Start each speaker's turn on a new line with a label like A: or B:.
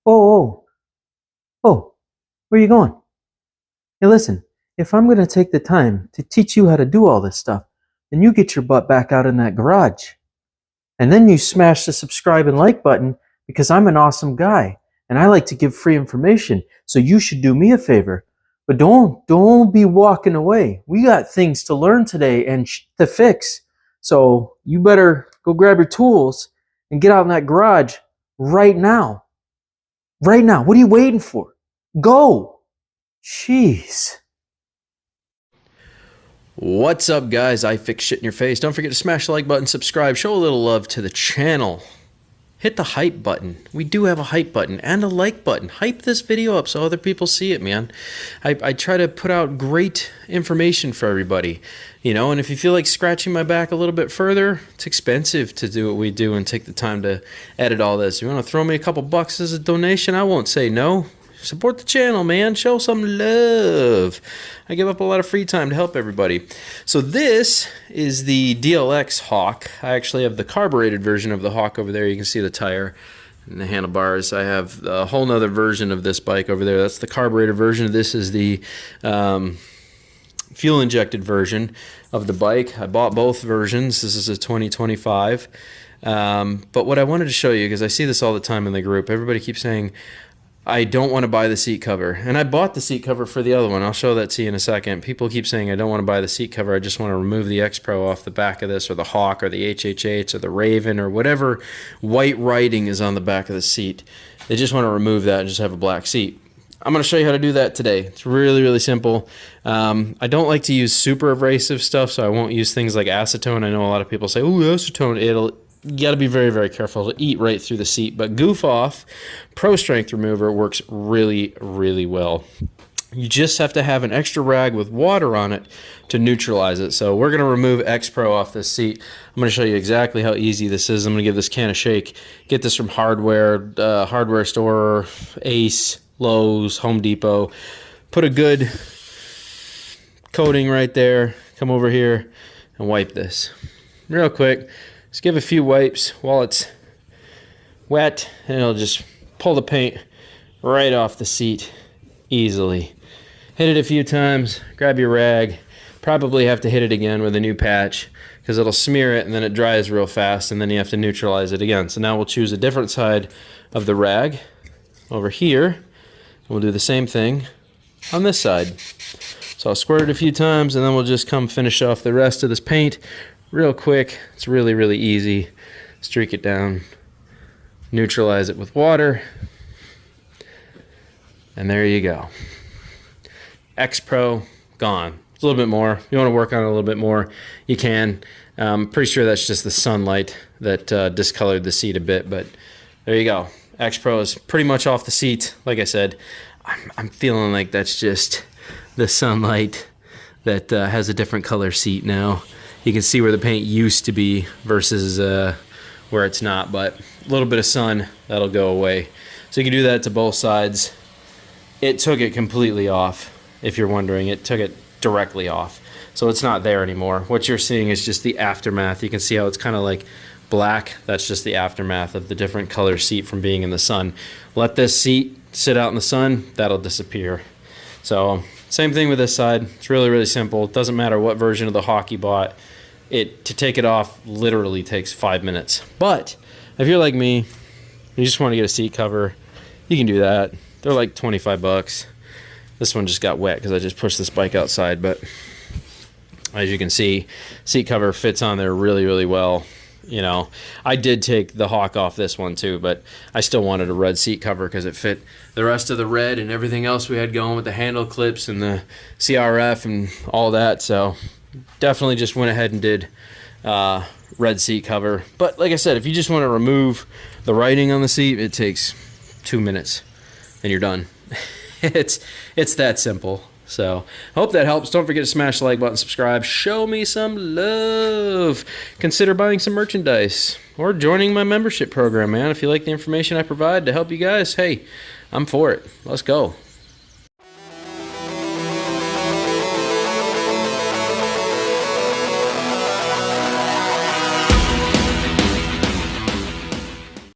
A: Oh, oh, where are you going? Hey, listen, if I'm going to take the time to teach you how to do all this stuff, then you get your butt back out in that garage. And then you smash the subscribe and like button because I'm an awesome guy and I like to give free information. So you should do me a favor. But don't be walking away. We got things to learn today and to fix. So you better go grab your tools and get out in that garage right now. Right now. What are you waiting for? Go. Jeez.
B: What's up, guys? I fix shit in your face. Don't forget to smash the like button, subscribe, show a little love to the channel. Hit the hype button. We do have a hype button and a like button. Hype this video up so other people see it, man. I try to put out great information for everybody, you know, and if you feel like scratching my back a little bit further, it's expensive to do what we do and take the time to edit all this. If you want to throw me a couple bucks as a donation, I won't say no. Support the channel, man. Show some love. I give up a lot of free time to help everybody. So this is the DLX Hawk. I actually have the carbureted version of the Hawk over there. You can see the tire and the handlebars. I have a whole nother version of this bike over there. That's the carbureted version. This is the fuel-injected version of the bike. I bought both versions. This is a 2025. But what I wanted to show you, because I see this all the time in the group, everybody keeps saying, I don't want to buy the seat cover. And I bought the seat cover for the other one. I'll show that to you in a second. People keep saying, I don't want to buy the seat cover. I just want to remove the X Pro off the back of this, or the Hawk, or the HHH, or the Raven, or whatever white writing is on the back of the seat. They just want to remove that and just have a black seat. I'm going to show you how to do that today. It's really, really simple. I don't like to use super abrasive stuff, so I won't use things like acetone. I know a lot of people say, oh, acetone, you got to be very, very careful to eat right through the seat. But Goof Off Pro Strength Remover works really, really well. You just have to have an extra rag with water on it to neutralize it. So we're going to remove X Pro off this seat. I'm going to show you exactly how easy this is. I'm going to give this can a shake. Get this from hardware store, Ace, Lowe's, Home Depot. Put a good coating right there. Come over here and wipe this real quick. Just give a few wipes while it's wet, and it'll just pull the paint right off the seat easily. Hit it a few times, grab your rag. Probably have to hit it again with a new patch because it'll smear it and then it dries real fast, and then you have to neutralize it again. So now we'll choose a different side of the rag over here. We'll do the same thing on this side. So I'll squirt it a few times, and then we'll just come finish off the rest of this paint real quick. It's really, really easy. Streak it down, neutralize it with water, and there you go. X Pro gone. It's a little bit more. If you want to work on it a little bit more, you can. Pretty sure that's just the sunlight that discolored the seat a bit, but there you go. X Pro is pretty much off the seat. Like I said, I'm feeling like that's just the sunlight that has a different color seat now. You can see where the paint used to be versus where it's not, but a little bit of sun, that'll go away. So you can do that to both sides. It took it completely off, if you're wondering. It took it directly off. So it's not there anymore. What you're seeing is just the aftermath. You can see how it's kind of like black. That's just the aftermath of the different color seat from being in the sun. Let this seat sit out in the sun, that'll disappear. So same thing with this side. It's really, really simple. It doesn't matter what version of the Hawk you bought. To take it off literally takes 5 minutes. But if you're like me, you just want to get a seat cover, you can do that. They're like 25 bucks. This one just got wet because I just pushed this bike outside, but as you can see, seat cover fits on there really, really well. You know, I did take the Hawk off this one too, but I still wanted a red seat cover because it fit the rest of the red and everything else we had going with the handle clips and the CRF and all that. So definitely just went ahead and did red seat cover. But like I said, if you just want to remove the writing on the seat, it takes 2 minutes and you're done. It's that simple. So I hope that helps. Don't forget to smash the like button, subscribe, show me some love. Consider buying some merchandise or joining my membership program, man. If you like the information I provide to help you guys, hey, I'm for it. Let's go.